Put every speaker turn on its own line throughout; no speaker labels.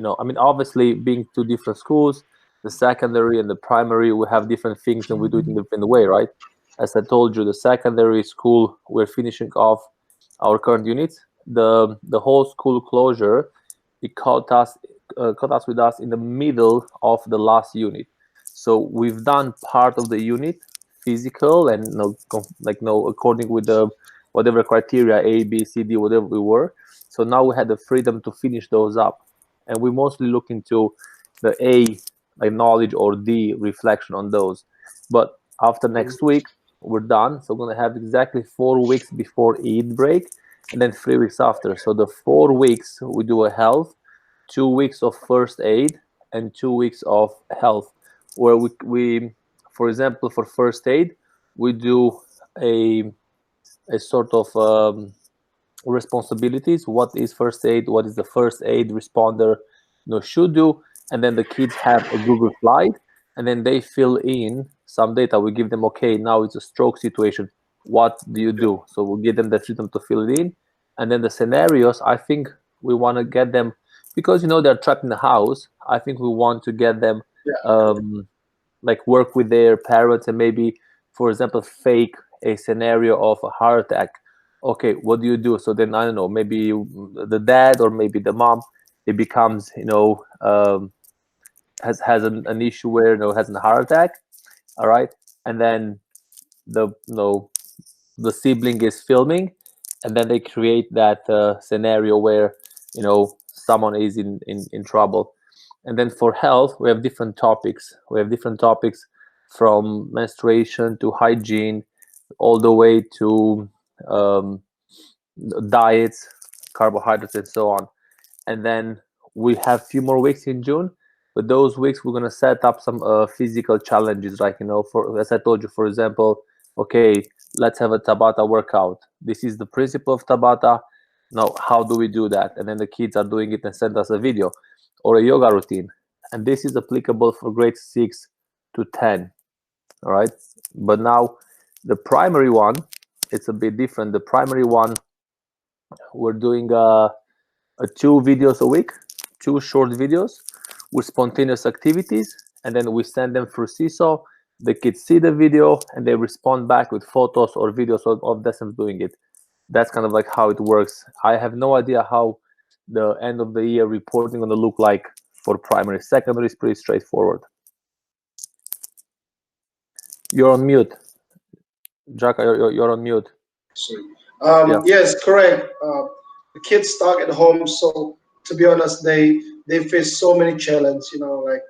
I mean, obviously, being two different schools, the secondary and the primary, we have different things and we do it in a different way, right? As I told you, the secondary school, we're finishing off our current units. The whole school closure, it caught us with us in the middle of the last unit. So we've done part of the unit, physical, and according with the whatever criteria, A, B, C, D, whatever we were. So now we had the freedom to finish those up, and we mostly look into the A, like knowledge, or D, reflection on those. But after next week, we're done. So we're gonna have exactly 4 weeks before Eid break, and then 3 weeks after. So the 4 weeks we do a health, 2 weeks of first aid, and 2 weeks of health, where we for example, for first aid, we do a sort of responsibilities. What is first aid? What is the first aid responder should do? And then the kids have a Google slide, and then they fill in some data. We give them, okay, now it's a stroke situation. What do you do? So we'll give them the freedom to fill it in. And then the scenarios, I think we want to get them, because they're trapped in the house. I think we want to get them like work with their parents, and maybe, for example, fake a scenario of a heart attack. Okay, what do you do? So then, I don't know, maybe the dad or maybe the mom, it becomes has an issue where has a heart attack. All right, and then the the sibling is filming, and then they create that scenario where someone is in trouble. And then for health, we have different topics. From menstruation to hygiene, all the way to diets, carbohydrates, and so on. And then we have few more weeks in June, but those weeks we're going to set up some physical challenges, like for, as I told you, for example, okay, let's have a Tabata workout. This is the principle of Tabata. Now, how do we do that? And then the kids are doing it and send us a video, or a yoga routine. And this is applicable for grades 6 to 10. All right. But now the primary one, it's a bit different. The primary one, we're doing 2 videos a week, 2 short videos with spontaneous activities, and then we send them through Seesaw. The kids see the video and they respond back with photos or videos of themselves doing it. That's kind of like how it works. I have no idea how the end of the year reporting going to look like for primary. Secondary is pretty straightforward. You're on mute, Jaka. You're on mute.
Yeah. Yes, correct. The kids stuck at home, so to be honest, they face so many challenges. Like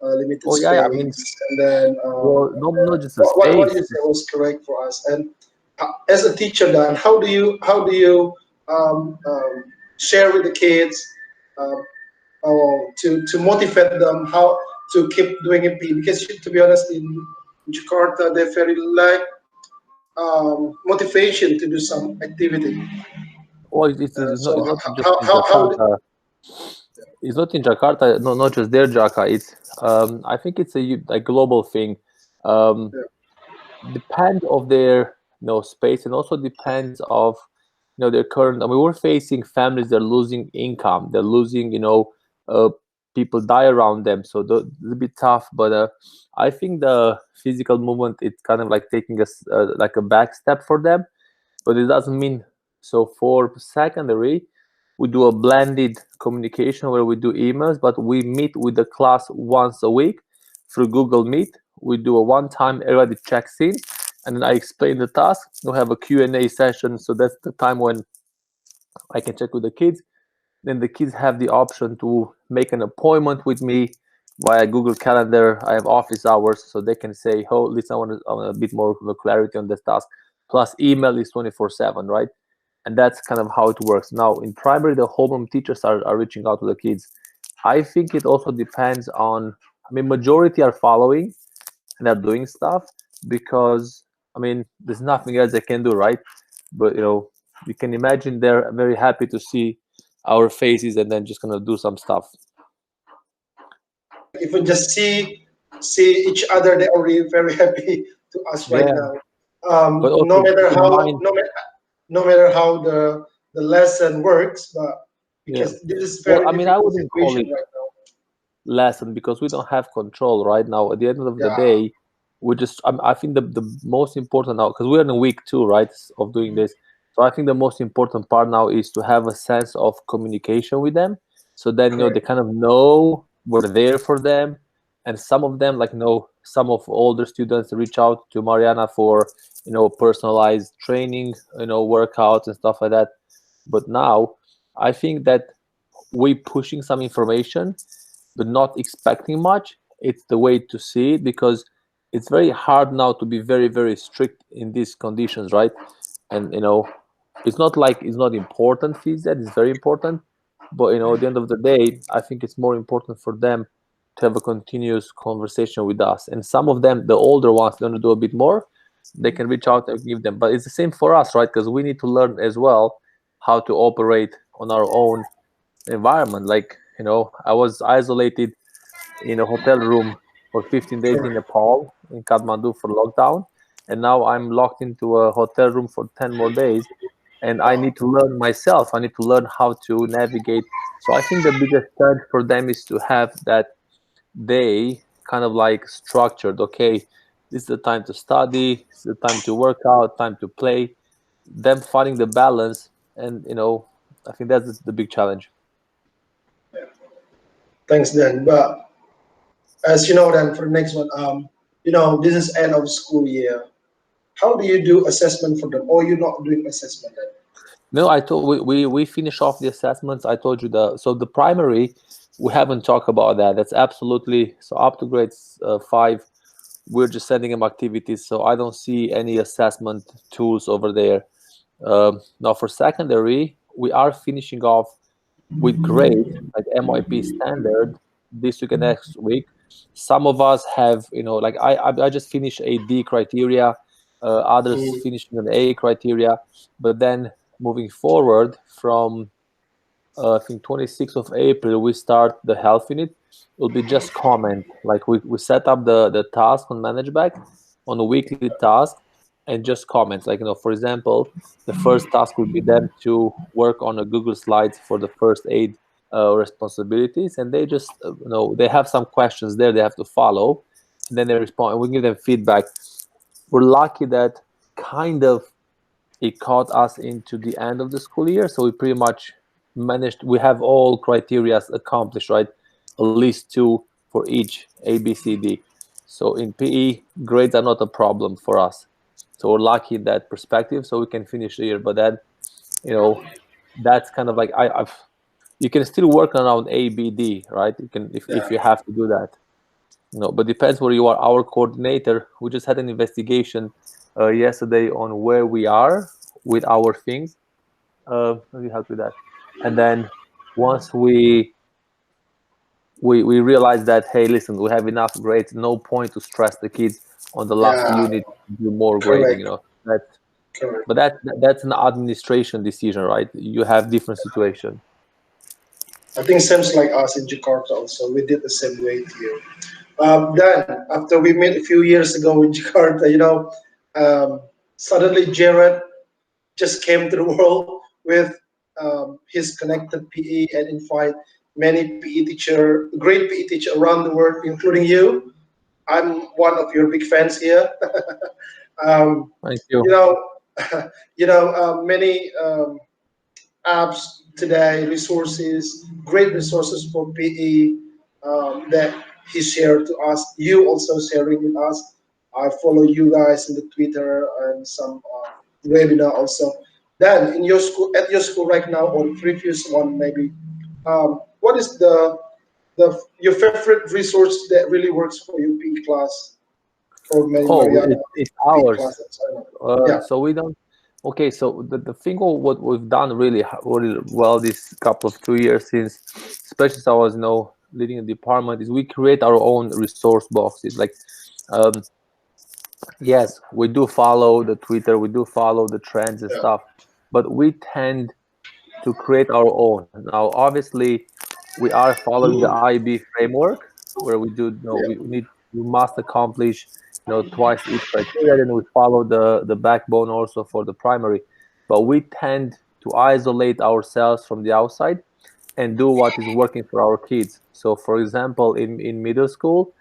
limited space,
I mean,
and then
not just the
what
space.
you said was correct for us. And as a teacher, Dan, how do you share with the kids to motivate them how to keep doing it? Because to be honest, in Jakarta, they very lack motivation to do some activity.
Well, it's not just in
How
Jakarta. It's not in Jakarta. No, not just there, Jaka. It's I think it's a global thing. Depends of their space, and also depends of their current. I mean, we're facing families that are losing income. They're losing people die around them, so it's a bit tough. But I think the physical movement, it's kind of like taking us like a back step for them, but it doesn't mean. So for secondary, we do a blended communication where we do emails, but we meet with the class once a week through Google Meet. We do a one-time, everybody checks in, and then I explain the task. We have a Q&A session, so that's the time when I can check with the kids. Then the kids have the option to make an appointment with me via Google Calendar. I have office hours, so they can say, oh, listen, I want a bit more clarity on this task. Plus email is 24/7, right? And that's kind of how it works. Now, in primary, the homeroom teachers are reaching out to the kids. I think it also depends on, I mean, majority are following and are doing stuff because, I mean, there's nothing else they can do, right? But, you can imagine they're very happy to see our faces and then just gonna do some stuff.
If we just see each other, they're already very happy to us right now. No matter how the lesson works, but because this is very
I mean, I wouldn't call it.
Right now.
lesson because we don't have control right now. At the end of the
Yeah.
day, we just I think the most important now, because we're in week 2, right, of doing this. So I think the most important part now is to have a sense of communication with them, so then they
Correct.
kind of know we're there for them. And some of them, like some of older students reach out to Mariana for personalized training, workouts and stuff like that. But now I think that we pushing some information but not expecting much, it's the way to see it, because it's very hard now to be very, very strict in these conditions, right? And it's not like it's not important, fees that is very important, but at the end of the day, I think it's more important for them to have a continuous conversation with us. And some of them, the older ones, they want to do a bit more, they can reach out and give them. But it's the same for us, right? Because we need to learn as well how to operate on our own environment. Like I was isolated in a hotel room for 15 days in
Correct.
Nepal, in Kathmandu, for lockdown, and now I'm locked into a hotel room for 10 more days, and I
Wow.
need to learn myself. I need to learn how to navigate. So I think the biggest challenge for them is to have that day kind of like structured. Okay, this is the time to study, this is the time to work out, time to play. Them finding the balance, and I think that's the big challenge.
Thanks, Dan. But as you know, then for the next one, this is end of school year. How do you do assessment for them, or you're not doing assessment then?
No, I told we finish off the assessments. I told you the primary, we haven't talked about that. That's absolutely so up to grades 5. We're just sending them activities, so I don't see any assessment tools over there. Now for secondary, we are finishing off with grades like MYP standard this week and next week. Some of us have, like I just finished a D criteria, others
Mm,
finishing an A criteria, but then moving forward from I think 26th of April, we start the health unit. It'll be just comment. Like we set up the task on ManageBack on a weekly task, and just comments. Like, for example, the first task would be them to work on a Google Slides for the first aid responsibilities. And they just, they have some questions there they have to follow. And then they respond, and we give them feedback. We're lucky that kind of it caught us into the end of the school year, so we pretty much managed. We have all criteria accomplished, right? At least 2 for each A, B, C, D. So in PE, grades are not a problem for us. So we're lucky in that perspective, so we can finish the year. But then, that's kind of like you can still work around A, B, D, right? You can if
yeah.
you have to do that. But depends where you are. Our coordinator, we just had an investigation yesterday on where we are with our things. Let me help with that. And then once we realize that, hey, listen, we have enough grades. No point to stress the kids on the last
Yeah.
unit to do more grading.
Correct.
That's
Correct.
but that's an administration decision, right? You have different situations.
I think seems like us in Jakarta also. We did the same way to you. Then after we met a few years ago in Jakarta, suddenly Jared just came to the world with his connected PE and invite many PE teacher, great PE teacher around the world, including you. I'm one of your big fans here. um,
Thank you.
you know, many apps today, resources, great resources for PE that he shared to us. You also sharing with us. I follow you guys in the Twitter and some webinar also. Then in your school, at your school right now, or previous one maybe, what is the your favorite resource that really works for your PE class or maybe
Oh,
Mariana
it's
PE
ours.
class? I don't know. Yeah,
So we don't. Okay, so the thing of what we've done really really well this couple of 2 years, since especially since I was leading a department, is we create our own resource boxes. Like, um, yes, we do follow the Twitter, we do follow the trends and
yeah,
stuff, but we tend to create our own. Now, obviously, we are following the IB framework, where we do,
yeah.
we must accomplish, twice each criteria. Then we follow the backbone also for the primary, but we tend to isolate ourselves from the outside. and do what is working for our kids. So, for example, in middle school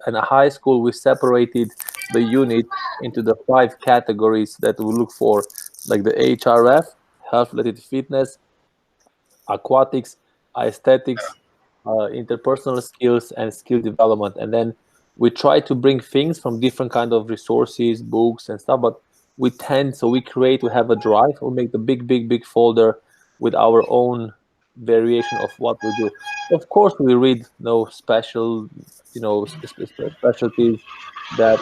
and a high school, we separated the unit into the 5 categories that we look for, like the HRF, health related fitness, aquatics, aesthetics, interpersonal skills, and skill development. And then we try to bring things from different kind of resources, books, and stuff. But we have a drive. We make the big folder with our own variation of what we do. Of course, we read special, specialties that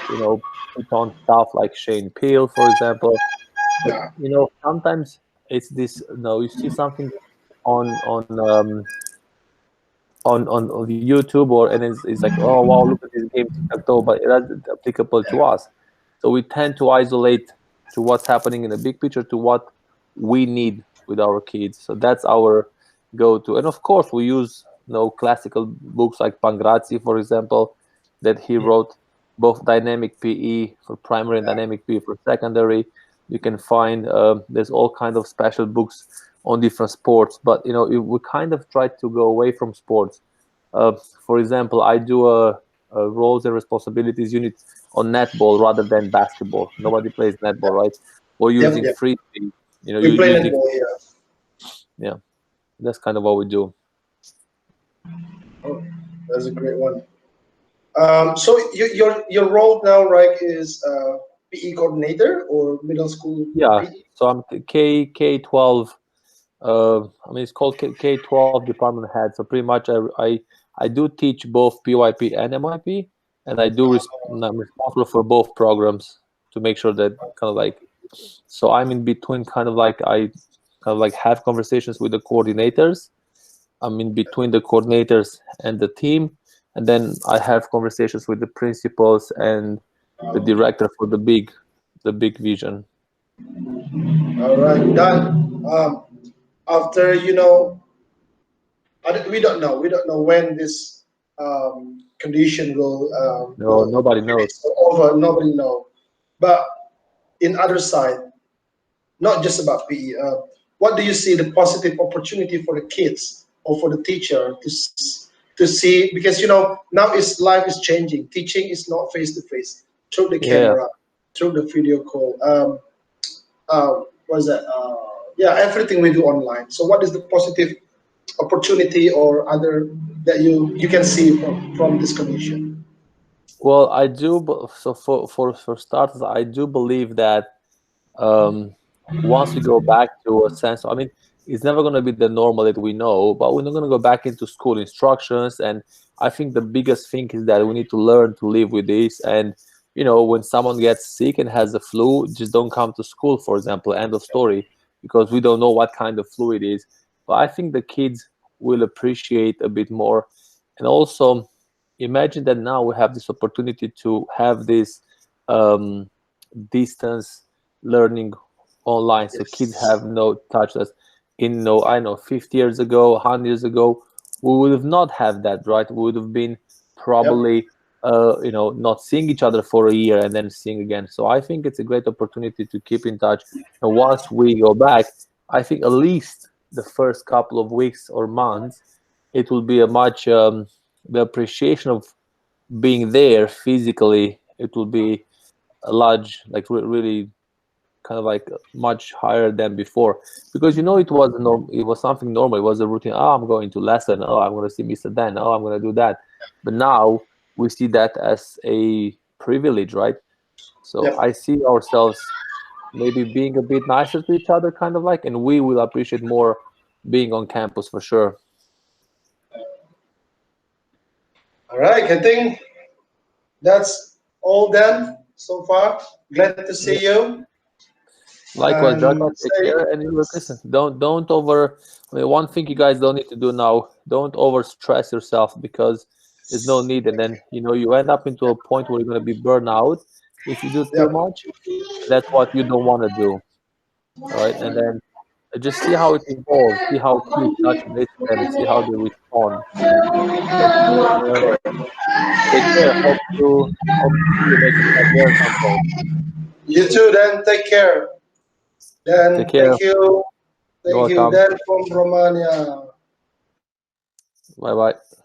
put on stuff like Shane Peel, for example. But
Yeah,
sometimes it's this. You see something on on YouTube, and it's like, oh wow, look at this game tic tac toe, but it isn't applicable to us. So we tend to isolate to what's happening in the big picture to what we need with our kids. So that's our go-to, and of course we use classical books like Pangrazzi, for example, that he wrote, both dynamic PE for primary and
yeah,
dynamic PE for secondary. You can find there's all kind of special books on different sports, but we kind of try to go away from sports. uh, for example, I do a roles and responsibilities unit on netball rather than basketball. Nobody plays netball, right? Or
yep,
using
yep.
frisbee,
We play
using,
netball here.
yeah, that's kind of what we do.
Oh, that's a great one. So your role now, right, is PE coordinator or middle school
Yeah,
PE?
so I'm K12. I mean, it's called K12 department head. So pretty much, I do teach both PYP and MYP, and I'm responsible for both programs to make sure that kind of like, so I'm in between, I kind of like have conversations with the coordinators. I'm in between the coordinators and the team, and then I have conversations with the principals and the director for the big vision.
All right, done. After we don't know when this condition
No,
will
nobody knows.
finish or over. Nobody know. But in other side, not just about PE. What do you see the positive opportunity for the kids or for the teacher to see? Because now is life is changing. Teaching is not face to face, through the
Yeah.
camera, through the video call. What is that? Yeah, everything we do online. So what is the positive opportunity or other that you can see from this condition?
Well, I do. So for starters, I do believe that um, once we go back to a sense, I mean, it's never going to be the normal that we know, but we're not going to go back into school instructions. And I think the biggest thing is that we need to learn to live with this. And when someone gets sick and has a flu, just don't come to school, for example. End of story, because we don't know what kind of flu it is. But I think the kids will appreciate a bit more, and also imagine that now we have this opportunity to have this um, distance learning online, so kids have
Yes.
no touch us. I know 50 years ago, 100 years ago, we would have not have that, right? We would have been
Yep.
probably not seeing each other for a year and then seeing again. So I think it's a great opportunity to keep in touch. And once we go back, I think at least the first couple of weeks or months, it will be a much the appreciation of being there physically, it will be a large, like really kind of like much higher than before, because it was something normal. It was a routine. Oh, I'm going to lesson. Oh, I'm going to see Mr. Dan. Oh, I'm going to do that. But now we see that as a privilege, right? So
Yep.
I see ourselves maybe being a bit nicer to each other, kind of like, and we will appreciate more being on campus for sure.
All right. I think that's all then so far. Glad to see you
Likewise, Dragon,
and
take
say
care. And look, listen, don't over. I mean, one thing you guys don't need to do now, don't over stress yourself, because there's no need. And then you end up into a point where you're going to be burned out if you do too
yep.
much. That's what you don't want to do. All right, and then just see how it evolves, see how kids touch this, and see how they respond. And take care. Hope to see you next time here at some point.
You too. Then take care.
Take
Then
care.
thank you.
You're
Thank you.
welcome.
Dan from Romania.
Bye bye.